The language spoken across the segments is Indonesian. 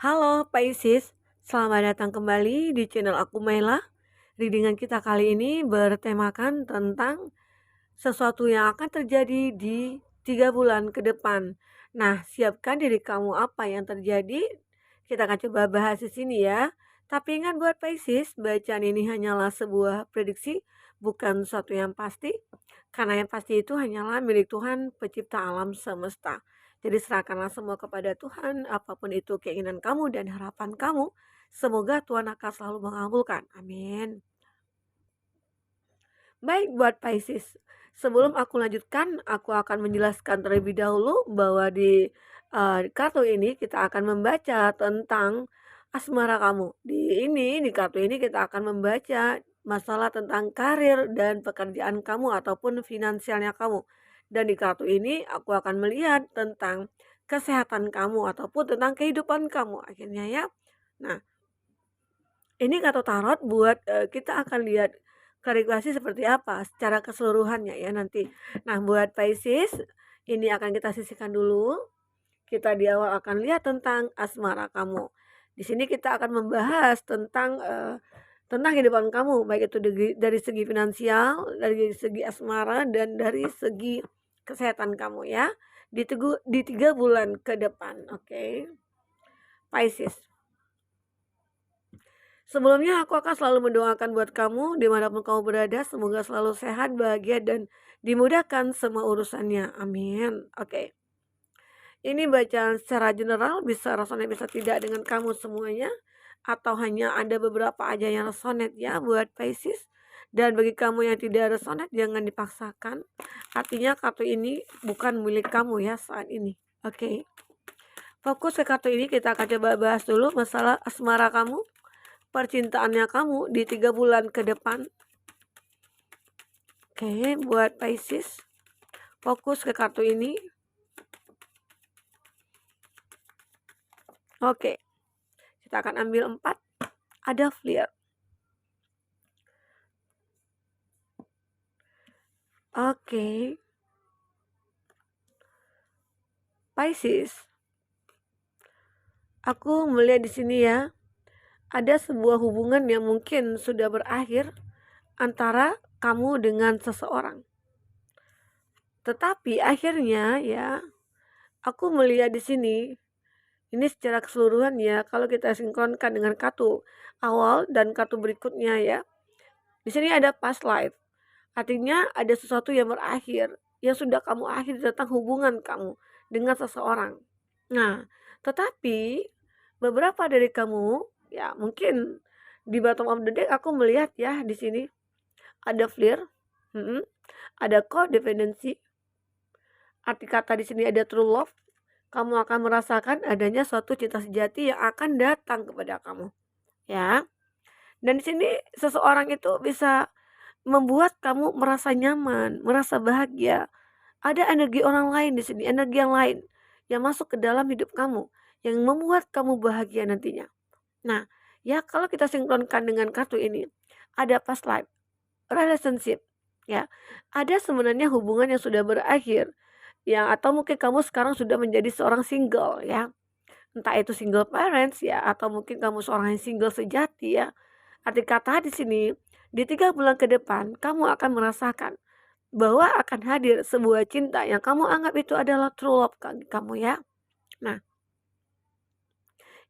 Halo Pisces, selamat datang kembali di channel aku Mela. Readingan kita kali ini bertemakan tentang sesuatu yang akan terjadi di 3 bulan ke depan. Nah, siapkan diri kamu apa yang terjadi. Kita akan coba bahas di sini ya. Tapi ingat buat Pisces, bacaan ini hanyalah sebuah prediksi, bukan sesuatu yang pasti. Karena yang pasti itu hanyalah milik Tuhan, pencipta alam semesta. Jadi serahkanlah semua kepada Tuhan, apapun itu keinginan kamu dan harapan kamu. Semoga Tuhan akan selalu mengabulkan. Amin. Baik buat Pisces, sebelum aku lanjutkan, aku akan menjelaskan terlebih dahulu bahwa di kartu ini kita akan membaca tentang asmara kamu. Di kartu ini kita akan membaca masalah tentang karir dan pekerjaan kamu ataupun finansialnya kamu. Dan di kartu ini aku akan melihat tentang kesehatan kamu ataupun tentang kehidupan kamu akhirnya ya. Nah, ini kartu tarot buat, kita akan lihat klarifikasi seperti apa secara keseluruhannya ya nanti. Nah buat Pisces, ini akan kita sisihkan dulu, kita di awal akan lihat tentang asmara kamu. Di sini kita akan membahas tentang kehidupan kamu, baik itu dari segi finansial, dari segi asmara, dan dari segi kesehatan kamu ya, di 3 bulan ke depan, oke. Pisces. Sebelumnya aku akan selalu mendoakan buat kamu dimanapun kamu berada, semoga selalu sehat, bahagia, dan dimudahkan semua urusannya. Amin. Oke. Ini bacaan secara general, bisa resonate bisa tidak dengan kamu semuanya, atau hanya ada beberapa aja yang resonate ya buat Pisces. Dan bagi kamu yang tidak resonate, jangan dipaksakan. Artinya kartu ini bukan milik kamu ya saat ini. Oke. Fokus ke kartu ini, kita akan coba bahas dulu masalah asmara kamu, percintaannya kamu di 3 bulan ke depan. Oke, buat Pisces, fokus ke kartu ini. Oke, kita akan ambil 4. Ada Flirt. Oke, Pisces, aku melihat di sini ya, ada sebuah hubungan yang mungkin sudah berakhir antara kamu dengan seseorang. Tetapi akhirnya ya, aku melihat di sini, ini secara keseluruhan ya, kalau kita sinkronkan dengan kartu awal dan kartu berikutnya ya. Di sini ada past life. Artinya ada sesuatu yang berakhir, yang sudah kamu akhiri tentang hubungan kamu dengan seseorang. Nah, tetapi beberapa dari kamu ya mungkin di bottom of the deck aku melihat ya di sini ada flirt, ada codependency. Arti kata di sini ada true love. Kamu akan merasakan adanya suatu cinta sejati yang akan datang kepada kamu, ya. Dan di sini seseorang itu bisa membuat kamu merasa nyaman, merasa bahagia. Ada energi orang lain di sini, energi yang lain yang masuk ke dalam hidup kamu, yang membuat kamu bahagia nantinya. Nah, ya kalau kita sinkronkan dengan kartu ini, ada past life, relationship, ya. Ada sebenarnya hubungan yang sudah berakhir, yang atau mungkin kamu sekarang sudah menjadi seorang single ya. Entah itu single parents ya, atau mungkin kamu seorang yang single sejati ya. Arti kata di sini, di 3 bulan ke depan kamu akan merasakan bahwa akan hadir sebuah cinta yang kamu anggap itu adalah true love kamu ya. Nah,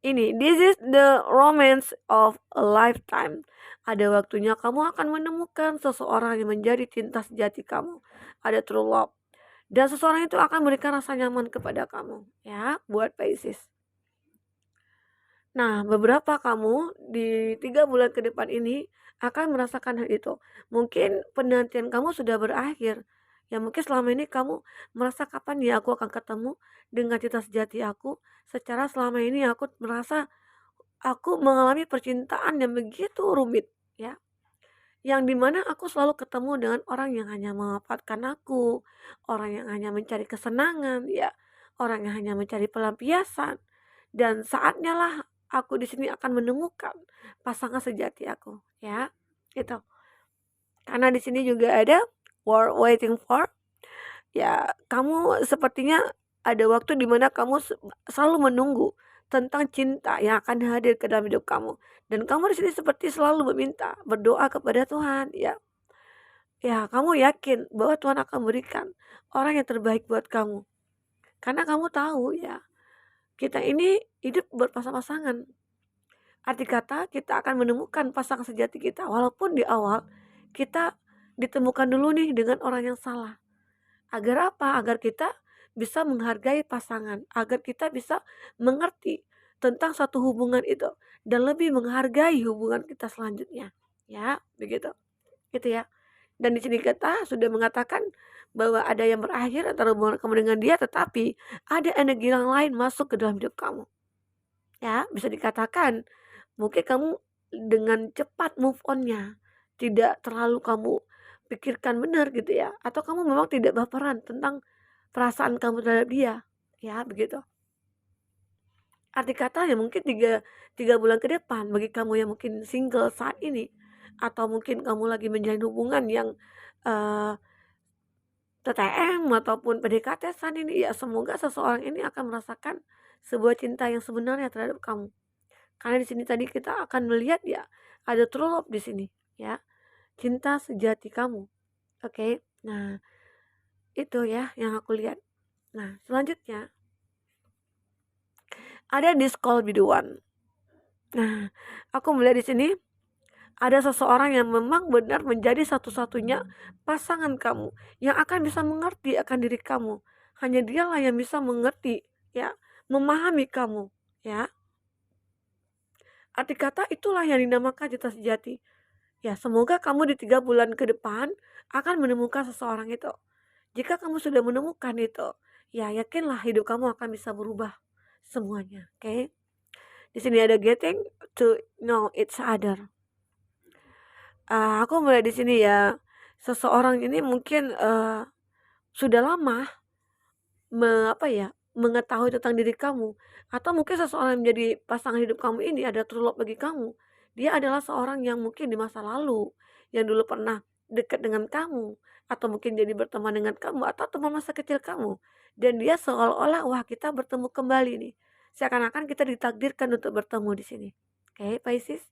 this is the romance of a lifetime. Ada waktunya kamu akan menemukan seseorang yang menjadi cinta sejati kamu. Ada true love. Dan seseorang itu akan memberikan rasa nyaman kepada kamu ya, buat Pisces. Nah, beberapa kamu di 3 bulan ke depan ini akan merasakan hal itu. Mungkin penantian kamu sudah berakhir. Ya mungkin selama ini kamu merasa kapan ya aku akan ketemu dengan cinta sejati aku. Secara selama ini aku merasa aku mengalami percintaan yang begitu rumit ya. Yang dimana aku selalu ketemu dengan orang yang hanya memanfaatkan aku, orang yang hanya mencari kesenangan ya, orang yang hanya mencari pelampiasan. Dan saatnya lah aku di sini akan menemukan pasangan sejati aku, ya. Gitu. Karena di sini juga ada worth waiting for. Ya, kamu sepertinya ada waktu di mana kamu selalu menunggu tentang cinta yang akan hadir ke dalam hidup kamu. Dan kamu di sini seperti selalu meminta, berdoa kepada Tuhan, ya. Ya, kamu yakin bahwa Tuhan akan berikan orang yang terbaik buat kamu. Karena kamu tahu ya, kita ini hidup berpasang-pasangan. Arti kata kita akan menemukan pasangan sejati kita. Walaupun di awal kita ditemukan dulu nih dengan orang yang salah. Agar apa? Agar kita bisa menghargai pasangan. Agar kita bisa mengerti tentang satu hubungan itu. Dan lebih menghargai hubungan kita selanjutnya. Ya, begitu. Gitu ya. Dan di sini kita sudah mengatakan bahwa ada yang berakhir antara hubungan kamu dengan dia, tetapi ada energi yang lain masuk ke dalam hidup kamu. Ya, bisa dikatakan mungkin kamu dengan cepat move on-nya, tidak terlalu kamu pikirkan benar gitu ya, atau kamu memang tidak baperan tentang perasaan kamu terhadap dia, ya begitu. Arti katanya mungkin tiga bulan ke depan bagi kamu yang mungkin single saat ini, atau mungkin kamu lagi menjalin hubungan yang eh, TTM ataupun PDKT saat ini, ya semoga seseorang ini akan merasakan sebuah cinta yang sebenarnya terhadap kamu. Karena di sini tadi kita akan melihat ya ada true love di sini, ya. Cinta sejati kamu. Oke. Nah, itu ya yang aku lihat. Nah, selanjutnya ada this call be the one. Nah, aku melihat di sini ada seseorang yang memang benar menjadi satu-satunya pasangan kamu yang akan bisa mengerti akan diri kamu. Hanya dialah yang bisa mengerti, ya, memahami kamu, ya. Arti kata itulah yang dinamakan cinta sejati. Ya, semoga kamu di 3 bulan ke depan akan menemukan seseorang itu. Jika kamu sudah menemukan itu, ya yakinlah hidup kamu akan bisa berubah semuanya. Oke. Di sini ada getting to know each other. Aku mulai di sini ya, seseorang ini mungkin sudah lama mengetahui tentang diri kamu, atau mungkin seseorang yang menjadi pasangan hidup kamu ini ada true love bagi kamu. Dia adalah seorang yang mungkin di masa lalu yang dulu pernah dekat dengan kamu, atau mungkin jadi berteman dengan kamu, atau teman masa kecil kamu. Dan dia seolah-olah wah kita bertemu kembali nih. Seakan-akan kita ditakdirkan untuk bertemu di sini. Oke, Pisces.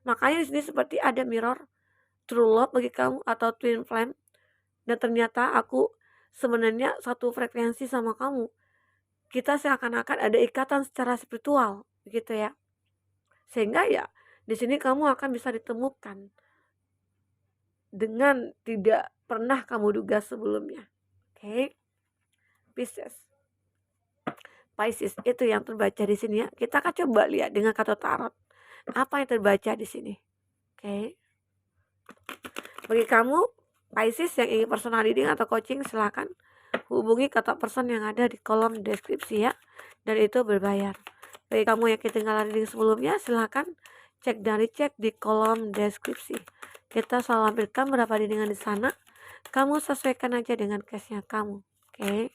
Makanya di sini seperti ada mirror true love bagi kamu atau twin flame. Dan ternyata aku sebenarnya satu frekuensi sama kamu. Kita seakan-akan ada ikatan secara spiritual, begitu ya. Sehingga ya di sini kamu akan bisa ditemukan dengan tidak pernah kamu duga sebelumnya. Oke. Pisces. Pisces itu yang terbaca di sini ya. Kita akan coba lihat dengan kartu tarot. Apa yang terbaca di sini? Oke. Bagi kamu Pisces yang ingin personal reading atau coaching, silakan hubungi kontak person yang ada di kolom deskripsi ya. Dan itu berbayar. Bagi kamu yang ketinggalan reading sebelumnya, silakan cek dan dicek di kolom deskripsi. Kita selalu lampirkan berapa readingan di sana. Kamu sesuaikan aja dengan case-nya kamu. Oke.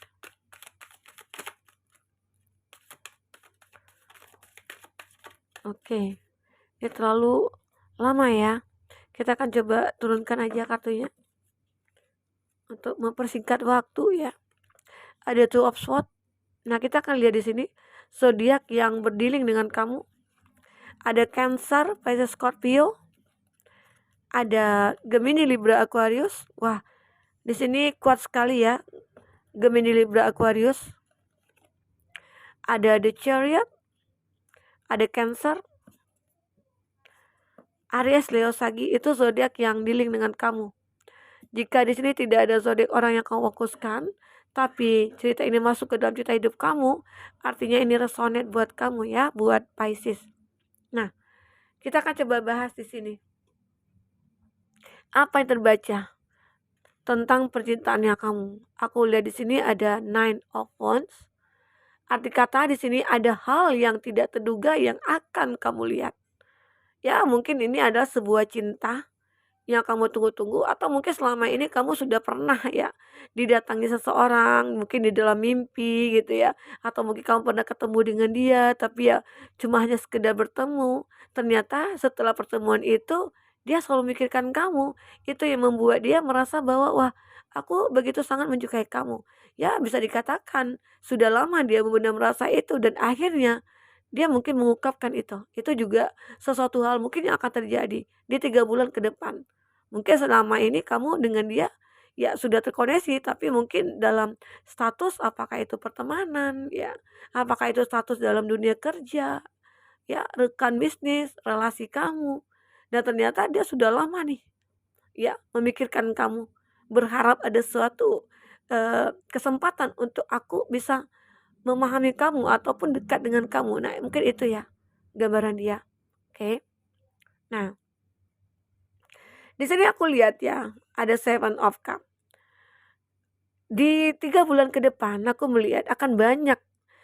Oke. Ini terlalu lama ya. Kita akan coba turunkan aja kartunya untuk mempersingkat waktu ya. Ada Two of Swords. Nah, kita akan lihat di sini zodiak yang berdealing dengan kamu. Ada Cancer, Pisces, Scorpio. Ada Gemini, Libra, Aquarius. Wah, di sini kuat sekali ya. Gemini, Libra, Aquarius. Ada The Chariot. Ada Cancer. Aries, Leo, Sagi itu zodiak yang dealing dengan kamu. Jika di sini tidak ada zodiak orang yang kamu fokuskan, tapi cerita ini masuk ke dalam cerita hidup kamu, artinya ini resonate buat kamu ya, buat Pisces. Nah, kita akan coba bahas di sini. Apa yang terbaca tentang percintaannya kamu? Aku lihat di sini ada Nine of Wands. Arti kata di sini ada hal yang tidak terduga yang akan kamu lihat. Ya, mungkin ini adalah sebuah cinta yang kamu tunggu-tunggu, atau mungkin selama ini kamu sudah pernah ya didatangi seseorang, mungkin di dalam mimpi gitu ya, atau mungkin kamu pernah ketemu dengan dia, tapi ya cuma hanya sekedar bertemu. Ternyata setelah pertemuan itu dia selalu memikirkan kamu. Itu yang membuat dia merasa bahwa wah, aku begitu sangat menyukai kamu. Ya bisa dikatakan sudah lama dia benar merasa itu, dan akhirnya dia mungkin mengungkapkan itu juga sesuatu hal mungkin yang akan terjadi di 3 bulan ke depan. Mungkin selama ini kamu dengan dia, ya sudah terkoneksi, tapi mungkin dalam status apakah itu pertemanan ya, apakah itu status dalam dunia kerja, ya rekan bisnis, relasi kamu, dan ternyata dia sudah lama nih, ya memikirkan kamu, berharap ada suatu, kesempatan untuk aku bisa memahami kamu ataupun dekat dengan kamu. Nah, mungkin itu ya, gambaran dia, oke. Nah, di sini aku lihat ya, ada Seven of Cup. Di 3 bulan ke depan aku melihat akan banyak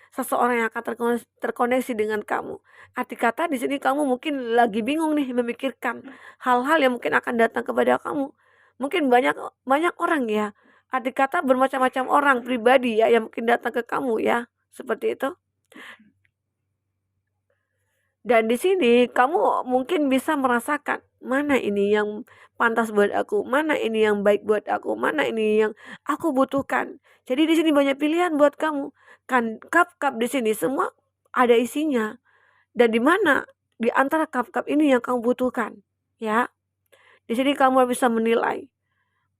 seseorang yang akan terkoneksi dengan kamu. Arti kata di sini kamu mungkin lagi bingung nih memikirkan hal-hal yang mungkin akan datang kepada kamu. Mungkin banyak banyak orang ya, arti kata bermacam-macam orang, pribadi ya yang mungkin datang ke kamu ya, seperti itu. Dan di sini kamu mungkin bisa merasakan, mana ini yang pantas buat aku, mana ini yang baik buat aku, mana ini yang aku butuhkan. Jadi di sini banyak pilihan buat kamu. Kan cup-cup di sini semua ada isinya. Dan di mana di antara cup-cup ini yang kamu butuhkan, ya. Di sini kamu bisa menilai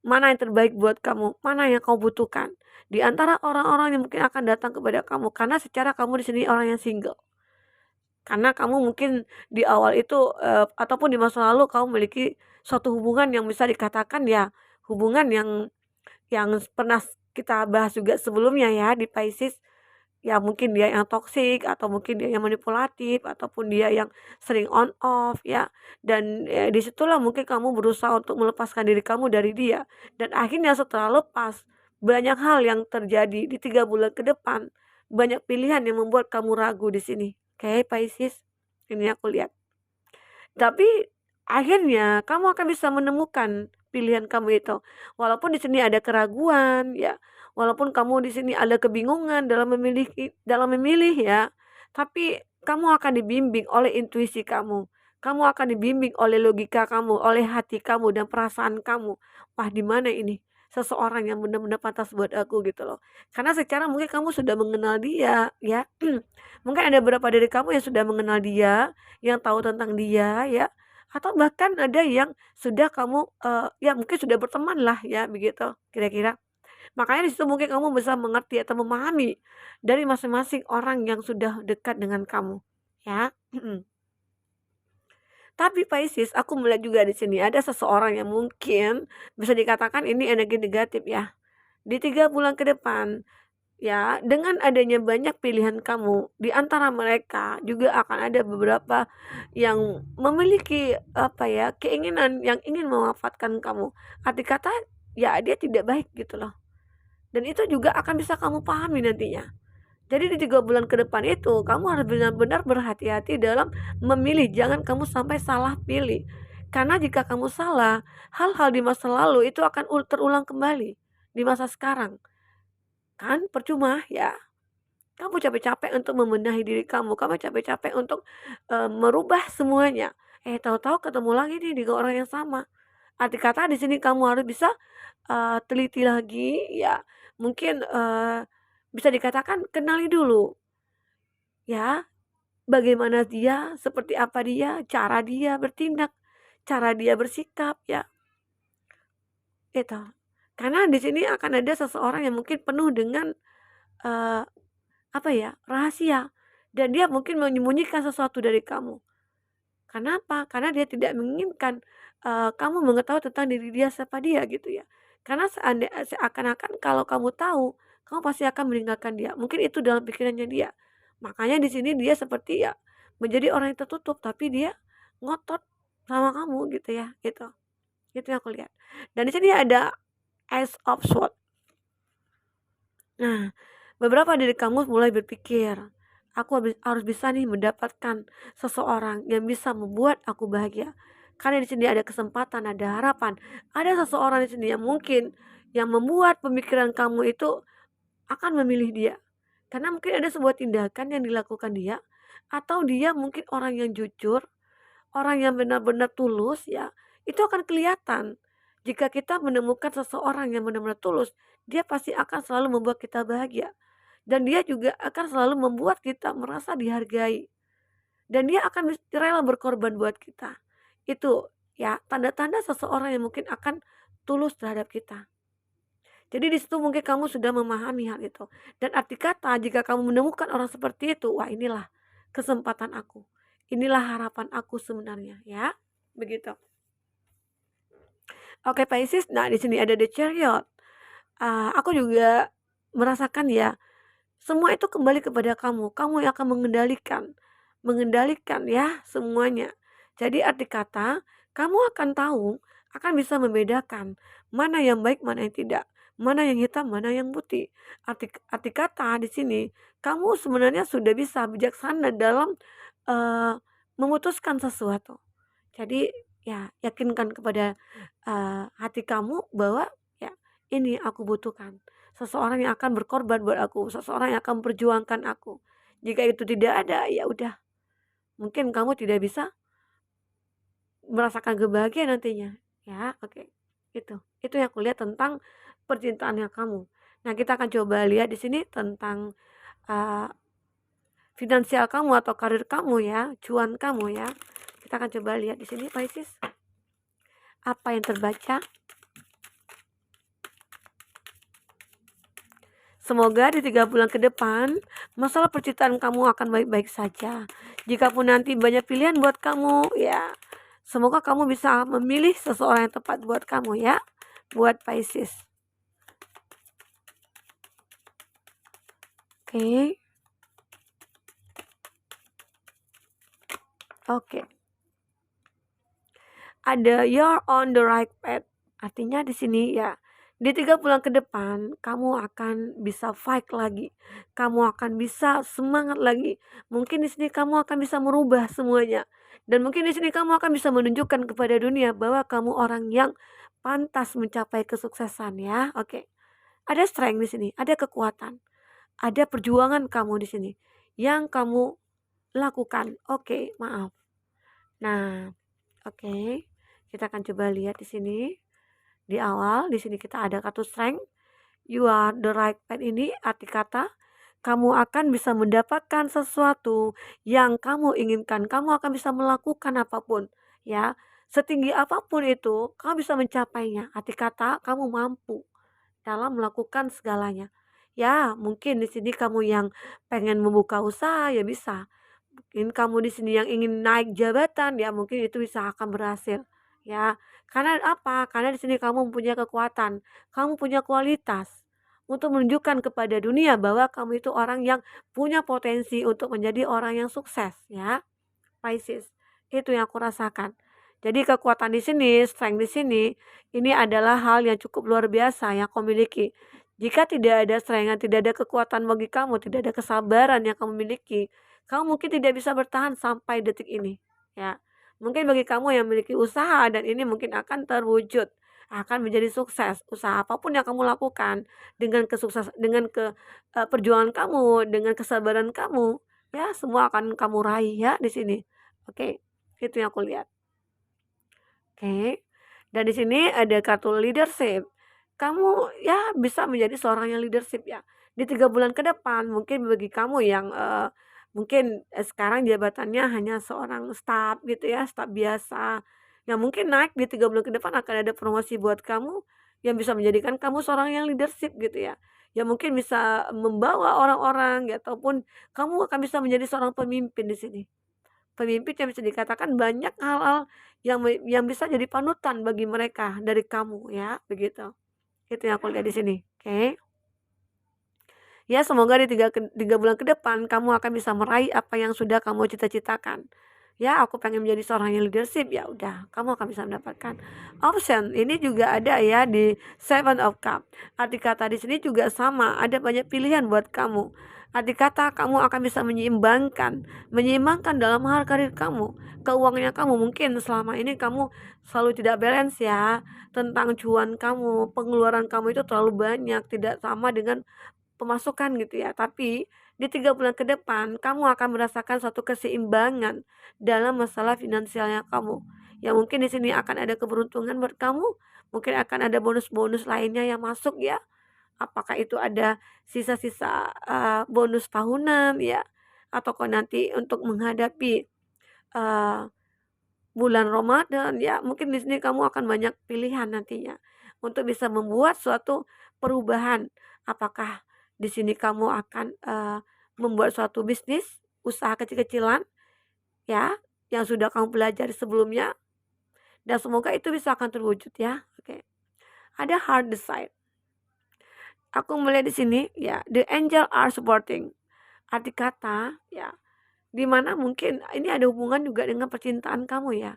mana yang terbaik buat kamu, mana yang kamu butuhkan. Di antara orang-orang yang mungkin akan datang kepada kamu, karena secara kamu di sini orang yang single. Karena kamu mungkin di awal itu, ataupun di masa lalu kamu memiliki suatu hubungan yang bisa dikatakan ya, hubungan yang pernah kita bahas juga sebelumnya ya di Pisces, ya mungkin dia yang toksik, atau mungkin dia yang manipulatif, ataupun dia yang sering on off ya, dan, di situlah mungkin kamu berusaha untuk melepaskan diri kamu dari dia, dan akhirnya setelah lepas, banyak hal yang terjadi di 3 bulan ke depan, banyak pilihan yang membuat kamu ragu di sini. Oke, Pisces, ini aku lihat. Tapi akhirnya kamu akan bisa menemukan pilihan kamu itu. Walaupun di sini ada keraguan ya, walaupun kamu di sini ada kebingungan dalam memilih ya, tapi kamu akan dibimbing oleh intuisi kamu. Kamu akan dibimbing oleh logika kamu, oleh hati kamu dan perasaan kamu. Wah, di mana ini? Seseorang yang benar-benar pantas buat aku gitu loh. Karena secara mungkin kamu sudah mengenal dia ya. Mungkin ada beberapa dari kamu yang sudah mengenal dia, yang tahu tentang dia ya, atau bahkan ada yang sudah kamu, ya mungkin sudah berteman lah ya begitu kira-kira. Makanya di situ mungkin kamu bisa mengerti atau memahami dari masing-masing orang yang sudah dekat dengan kamu, ya. Tapi Pisces, aku melihat juga di sini ada seseorang yang mungkin bisa dikatakan ini energi negatif ya. Di 3 bulan ke depan, ya, dengan adanya banyak pilihan kamu, di antara mereka juga akan ada beberapa yang memiliki, apa ya, keinginan yang ingin memanfaatkan kamu. Arti kata, ya dia tidak baik gitu loh. Dan itu juga akan bisa kamu pahami nantinya. Jadi di 3 bulan ke depan itu, kamu harus benar-benar berhati-hati dalam memilih, jangan kamu sampai salah pilih. Karena jika kamu salah, hal-hal di masa lalu itu akan terulang kembali di masa sekarang. Kan percuma ya. Kamu capek-capek untuk membenahi diri kamu capek-capek untuk, merubah semuanya. Tahu-tahu ketemu lagi nih dengan orang yang sama. Arti kata di sini kamu harus bisa, teliti lagi ya, mungkin, bisa dikatakan kenali dulu ya, bagaimana dia, seperti apa dia, cara dia bertindak, cara dia bersikap ya, itu. Karena di sini akan ada seseorang yang mungkin penuh dengan, eee apa ya, rahasia, dan dia mungkin menyembunyikan sesuatu dari kamu. Kenapa? Karena dia tidak menginginkan, kamu mengetahui tentang diri dia, siapa dia gitu ya. Karena seakan-akan kalau kamu tahu, kamu pasti akan meninggalkan dia. Mungkin itu dalam pikirannya dia. Makanya di sini dia seperti ya menjadi orang yang tertutup, tapi dia ngotot sama kamu gitu ya, gitu. Itu yang aku lihat. Dan di sini ada Ace of Swords. Nah, beberapa dari kamu mulai berpikir, aku harus bisa nih mendapatkan seseorang yang bisa membuat aku bahagia. Karena di sini ada kesempatan, ada harapan, ada seseorang di sini yang mungkin yang membuat pemikiran kamu itu akan memilih dia. Karena mungkin ada sebuah tindakan yang dilakukan dia, atau dia mungkin orang yang jujur, orang yang benar-benar tulus ya, itu akan kelihatan. Jika kita menemukan seseorang yang benar-benar tulus, dia pasti akan selalu membuat kita bahagia. Dan dia juga akan selalu membuat kita merasa dihargai. dan dia akan rela berkorban buat kita. Itu ya tanda-tanda seseorang yang mungkin akan tulus terhadap kita. Jadi di situ mungkin kamu sudah memahami hal itu. Dan arti kata jika kamu menemukan orang seperti itu, wah inilah kesempatan aku. Inilah harapan aku sebenarnya ya. Begitu. Oke Pisces, nah di sini ada The Chariot. Aku juga merasakan ya, semua itu kembali kepada kamu. Kamu yang akan mengendalikan ya semuanya. Jadi arti kata, kamu akan tahu, akan bisa membedakan mana yang baik, mana yang tidak, mana yang hitam, mana yang putih. Arti kata di sini, kamu sebenarnya sudah bisa bijaksana dalam memutuskan sesuatu. Jadi ya yakinkan kepada hati kamu bahwa ya ini aku butuhkan. Seseorang yang akan berkorban buat aku, seseorang yang akan memperjuangkan aku. Jika itu tidak ada, ya udah. Mungkin kamu tidak bisa merasakan kebahagiaan nantinya. Ya, oke. Itu yang aku lihat tentang percintaannya kamu. Nah, kita akan coba lihat di sini tentang uh, finansial kamu atau karir kamu ya, cuan kamu ya. Kita akan coba lihat di sini Pisces. Apa yang terbaca? Semoga di 3 bulan ke depan, masalah percintaan kamu akan baik-baik saja. Jikapun nanti banyak pilihan buat kamu, ya semoga kamu bisa memilih seseorang yang tepat buat kamu ya. Buat Pisces. Oke. Oke. Ada you're on the right path. Artinya di sini ya, di 3 bulan ke depan kamu akan bisa fight lagi. Kamu akan bisa semangat lagi. Mungkin di sini kamu akan bisa merubah semuanya. Dan mungkin di sini kamu akan bisa menunjukkan kepada dunia bahwa kamu orang yang pantas mencapai kesuksesan ya. Oke. Ada strength di sini, ada kekuatan. Ada perjuangan kamu di sini yang kamu lakukan. Oke, maaf. Nah, oke. Kita akan coba lihat di sini. Di awal, di sini kita ada kartu strength. You are the right path ini arti kata kamu akan bisa mendapatkan sesuatu yang kamu inginkan. Kamu akan bisa melakukan apapun, ya. Setinggi apapun itu, kamu bisa mencapainya. Arti kata kamu mampu dalam melakukan segalanya. Ya, mungkin di sini kamu yang pengen membuka usaha ya bisa. Mungkin kamu di sini yang ingin naik jabatan ya mungkin itu bisa akan berhasil. Ya, karena apa? Karena di sini kamu mempunyai kekuatan, kamu punya kualitas untuk menunjukkan kepada dunia bahwa kamu itu orang yang punya potensi untuk menjadi orang yang sukses ya. Pisces. Itu yang aku rasakan. Jadi kekuatan di sini, strength di sini, ini adalah hal yang cukup luar biasa yang kau miliki. Jika tidak ada strength, tidak ada kekuatan bagi kamu, tidak ada kesabaran yang kamu miliki, kamu mungkin tidak bisa bertahan sampai detik ini. Ya, mungkin bagi kamu yang memiliki usaha dan ini mungkin akan terwujud, akan menjadi sukses. Usaha apapun yang kamu lakukan dengan perjuangan kamu, dengan kesabaran kamu, ya semua akan kamu raih ya di sini. Oke, itu yang aku lihat. Oke, dan di sini ada kartu leadership. Kamu ya bisa menjadi seorang yang leadership ya. Di 3 bulan ke depan mungkin bagi kamu yang mungkin sekarang jabatannya hanya seorang staff gitu ya, staff biasa. Yang mungkin naik di 3 bulan ke depan akan ada promosi buat kamu yang bisa menjadikan kamu seorang yang leadership gitu ya. Yang mungkin bisa membawa orang-orang ya, ataupun kamu akan bisa menjadi seorang pemimpin di sini. Pemimpin yang bisa dikatakan banyak hal-hal yang bisa jadi panutan bagi mereka dari kamu ya, begitu. Itu yang aku lihat di sini, oke. Ya semoga di 3 bulan ke depan kamu akan bisa meraih apa yang sudah kamu cita-citakan. Ya aku pengen menjadi seorang yang leadership, ya udah kamu akan bisa mendapatkan. Option ini juga ada ya di Seven of Cup. Arti kata di sini juga sama, ada banyak pilihan buat kamu. Arti kata kamu akan bisa menyeimbangkan dalam hal karir kamu, keuangannya kamu. Mungkin selama ini kamu selalu tidak balance ya, tentang cuan kamu, pengeluaran kamu itu terlalu banyak, tidak sama dengan pemasukan gitu ya. Tapi di 3 bulan ke depan kamu akan merasakan satu keseimbangan dalam masalah finansialnya kamu. Ya mungkin di sini akan ada keberuntungan buat kamu, mungkin akan ada bonus-bonus lainnya yang masuk ya. Apakah itu ada sisa-sisa bonus tahunan ya, ataukah nanti untuk menghadapi eee, bulan Ramadan ya, mungkin di sini kamu akan banyak pilihan nantinya untuk bisa membuat suatu perubahan. Apakah di sini kamu akan, membuat suatu bisnis, usaha kecil-kecilan ya, yang sudah kamu pelajari sebelumnya dan semoga itu bisa akan terwujud ya, oke. Ada hard decide, aku melihat di sini ya, the angel are supporting, arti kata ya, di mana mungkin ini ada hubungan juga dengan percintaan kamu ya.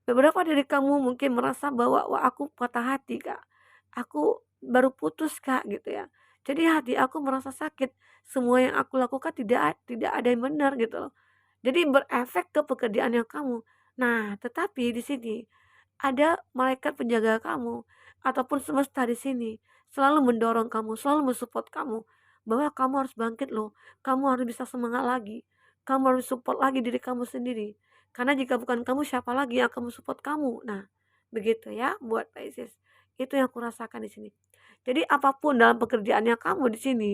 Beberapa dari kamu mungkin merasa bahwa, "Wah, aku patah hati, Kak. Aku baru putus, Kak," gitu ya. Jadi hati aku merasa sakit. Semua yang aku lakukan tidak ada yang benar gitu loh. Jadi berefek ke pekerjaan yang kamu. Nah, tetapi di sini ada malaikat penjaga kamu ataupun semesta di sini selalu mendorong kamu, selalu mensupport kamu bahwa kamu harus bangkit loh. Kamu harus bisa semangat lagi. Kamu harus support lagi diri kamu sendiri. Karena jika bukan kamu, siapa lagi yang akan support kamu? Nah, begitu ya buat Pisces. Itu yang aku rasakan di sini. Jadi apapun dalam pekerjaannya kamu di sini,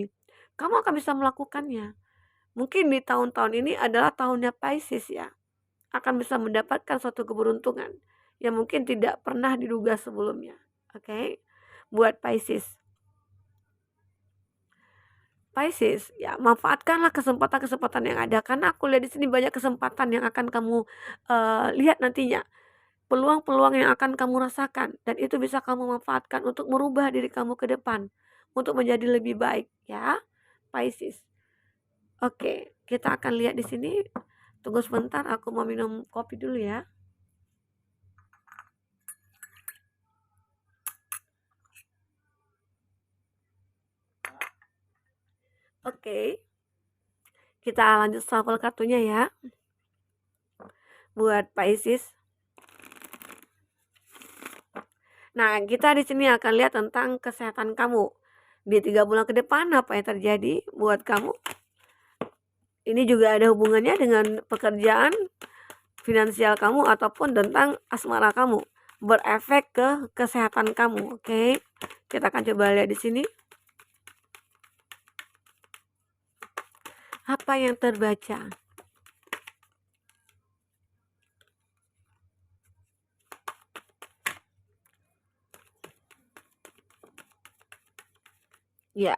kamu akan bisa melakukannya. Mungkin di tahun-tahun ini adalah tahunnya Pisces ya, akan bisa mendapatkan suatu keberuntungan yang mungkin tidak pernah diduga sebelumnya. Oke, buat Pisces. Pisces, ya manfaatkanlah kesempatan-kesempatan yang ada karena aku lihat di sini banyak kesempatan yang akan kamu lihat nantinya. Peluang-peluang yang akan kamu rasakan dan itu bisa kamu manfaatkan untuk merubah diri kamu ke depan untuk menjadi lebih baik ya, Pisces. Oke, kita akan lihat di sini. Tunggu sebentar, aku mau minum kopi dulu ya. Oke, kita lanjut shuffle kartunya ya. Buat Pisces. Nah, kita di sini akan lihat tentang kesehatan kamu. Di 3 bulan ke depan apa yang terjadi buat kamu. Ini juga ada hubungannya dengan pekerjaan, finansial kamu ataupun tentang asmara kamu. Berefek ke kesehatan kamu, oke. Kita akan coba lihat di sini. Apa yang terbaca? Ya.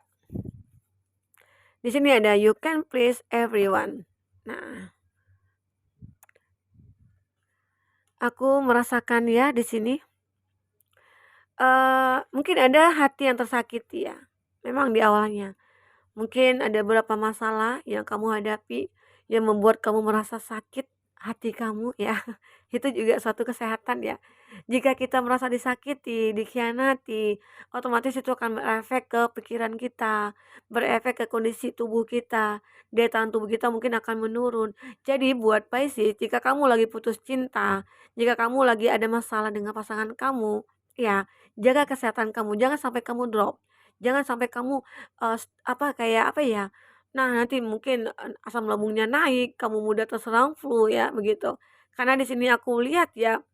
Di sini ada you can please everyone. Nah, aku merasakan ya di sini. Mungkin ada hati yang tersakiti ya. Memang di awalnya. Mungkin ada beberapa masalah yang kamu hadapi yang membuat kamu merasa sakit hati kamu ya. Itu juga suatu kesehatan ya. Jika kita merasa disakiti, dikhianati, otomatis itu akan berefek ke pikiran kita, berefek ke kondisi tubuh kita, daya tahan tubuh kita mungkin akan menurun. Jadi buat Pisces, jika kamu lagi putus cinta, jika kamu lagi ada masalah dengan pasangan kamu, ya jaga kesehatan kamu, jangan sampai kamu drop. Jangan sampai kamu, kayak apa ya, nah nanti mungkin, asam lambungnya naik, kamu mudah terserang flu ya, begitu. Karena di sini aku lihat ya,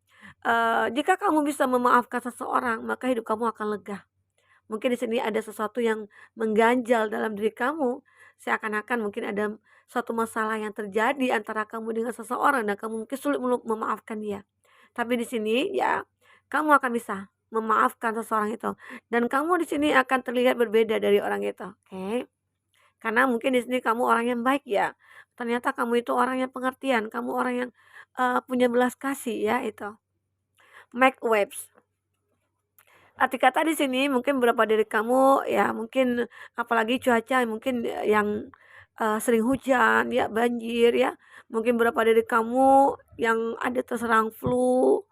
jika kamu bisa memaafkan seseorang, maka hidup kamu akan lega. Mungkin di sini ada sesuatu yang mengganjal dalam diri kamu, seakan-akan mungkin ada suatu masalah yang terjadi antara kamu dengan seseorang dan kamu mungkin sulit memaafkan dia. Tapi di sini ya, kamu akan bisa memaafkan seseorang itu dan kamu di sini akan terlihat berbeda dari orang itu, oke. Karena mungkin di sini kamu orang yang baik ya, ternyata kamu itu orang yang pengertian, kamu orang yang, punya belas kasih ya itu. Make waves. Arti kata di sini mungkin beberapa dari kamu ya mungkin apalagi cuaca mungkin yang, sering hujan ya, banjir ya, mungkin beberapa dari kamu yang ada terserang flu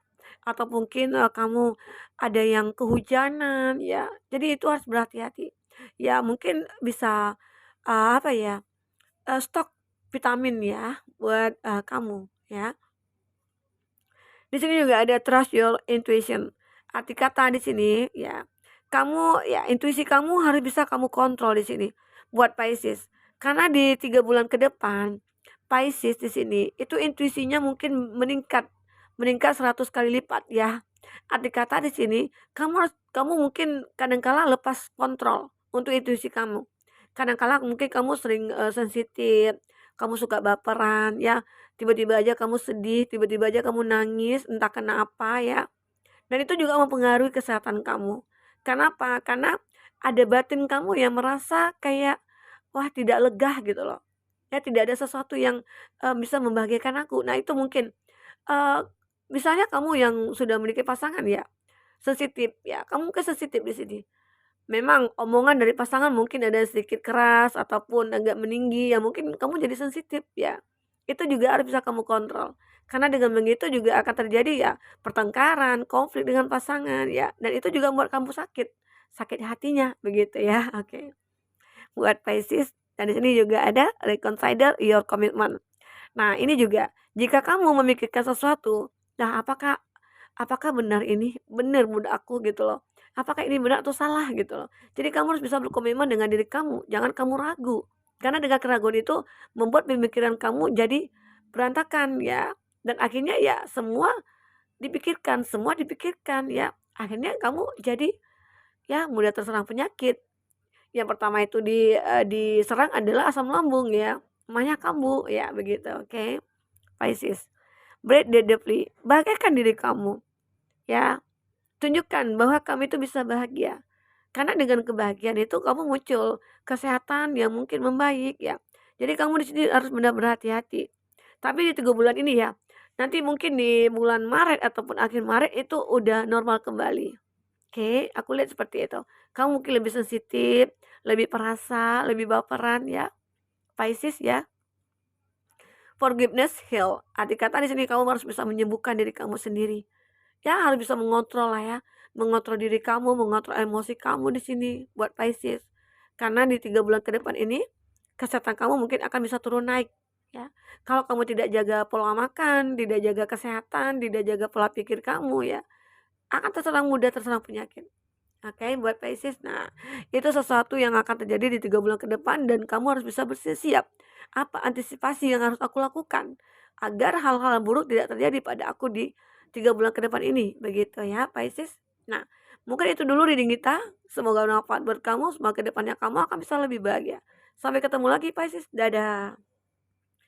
atau mungkin, kamu ada yang kehujanan ya, jadi itu harus berhati-hati. Ya mungkin bisa, apa ya, stok vitamin ya buat, kamu ya. Di sini juga ada trust your intuition. Arti kata di sini ya, kamu ya intuisi kamu harus bisa kamu kontrol di sini buat Pisces. Karena di 3 bulan ke depan Pisces di sini itu intuisinya mungkin meningkat 100 kali lipat ya. Arti kata di sini kamu mungkin kadangkala lepas kontrol untuk intuisi kamu. Kadangkala mungkin kamu sering sensitif, kamu suka baperan ya. tiba-tiba aja kamu sedih, tiba-tiba aja kamu nangis, entah kenapa ya. Dan itu juga mempengaruhi kesehatan kamu. Kenapa? Karena ada batin kamu yang merasa kayak, wah tidak lega gitu loh. Ya tidak ada sesuatu yang, bisa membahagiakan aku. Nah itu mungkin, eee, misalnya kamu yang sudah memiliki pasangan ya, sensitif ya, kamu mungkin sensitif di sini. Memang omongan dari pasangan mungkin ada sedikit keras ataupun agak meninggi, ya mungkin kamu jadi sensitif ya. Itu juga harus bisa kamu kontrol. Karena dengan begitu juga akan terjadi ya pertengkaran, konflik dengan pasangan ya, dan itu juga membuat kamu sakit, sakit hatinya begitu ya, oke. Buat Pisces, dan di sini juga ada reconsider your commitment. Nah, ini juga jika kamu memikirkan sesuatu, nah apakah apakah benar ini benar menurut aku gitu loh. Apakah ini benar atau salah gitu loh. Jadi kamu harus bisa berkomitmen dengan diri kamu, jangan kamu ragu. Karena dengan keraguan itu membuat pemikiran kamu jadi berantakan ya. Dan akhirnya ya semua dipikirkan ya. Akhirnya kamu jadi ya mudah terserang penyakit. Yang pertama itu diserang adalah asam lambung ya, emahnya kambuh ya begitu, oke. Pisces, breathe deeply, bahagiakan diri kamu ya, tunjukkan bahwa kamu itu bisa bahagia. Karena dengan kebahagiaan itu kamu muncul kesehatan yang mungkin membaik ya. Jadi kamu di sini harus benar-benar hati-hati. Tapi di 3 bulan ini ya, nanti mungkin di bulan Maret ataupun akhir Maret itu udah normal kembali. Oke, aku lihat seperti itu. Kamu mungkin lebih sensitif, lebih perasa, lebih baperan ya, Pisces ya. Forgiveness, heal. Arti kata di sini kamu harus bisa menyembuhkan diri kamu sendiri. Ya, harus bisa mengontrol lah ya, mengontrol diri kamu, mengontrol emosi kamu di sini buat Pisces. Karena di 3 bulan ke depan ini, kesehatan kamu mungkin akan bisa turun naik ya. Kalau kamu tidak jaga pola makan, tidak jaga kesehatan, tidak jaga pola pikir kamu ya, akan mudah terserang penyakit. Oke, buat Pisces. Nah, itu sesuatu yang akan terjadi di 3 bulan ke depan dan kamu harus bisa bersiap. Apa antisipasi yang harus aku lakukan agar hal-hal buruk tidak terjadi pada aku di 3 bulan ke depan ini, begitu ya, Pisces. Nah, mungkin itu dulu reading kita. Semoga bermanfaat buat kamu. Semoga ke depannya kamu akan bisa lebih bahagia. Sampai ketemu lagi, Pisces. Dadah.